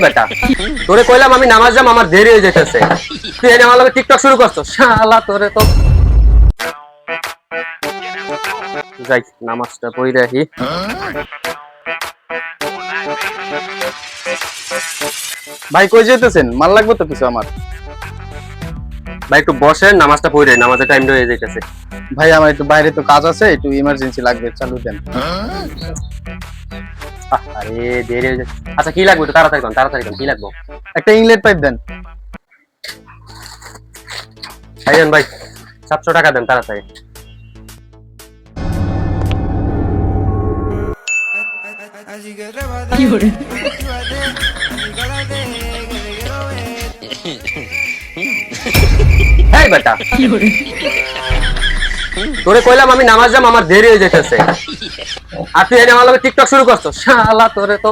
বেটা তোরে কইলাম আমি নামাজ যাম আমার দেরি হয়ে যাইতেছে তুই এনে আমার লগে টিকটক শুরু করছস শালা তোরে তো যাই নামাজটা পড়ি রাখি ভাই কই যেতেছেন? মাল লাগবে তো কিছু আমার। ভাই একটু বসেন নামাজটা পড়ি রাখি নামাজের টাইম হয়ে যাইতেছে ভাই আমার একটু বাইরে তো কাজ আছে, একটু ইমার্জেন্সি লাগবে, চালু দেন। আরে দেরি হয়ে যাচ্ছে আচ্ছা কি লাগবে একটু তাড়াতাড়ি কোন কি লাগবে একটা ইনলেট পাইপ দেন। ভাইজান ভাই 700 টাকা দেন তাড়াতাড়ি এই বেটা তোরে কইলাম আমি নামাজ যাম আমার দেরি হয়ে যাইতেছে আর তুই এনে আমার লগে টিকটক শুরু করছস শালা তোরে তো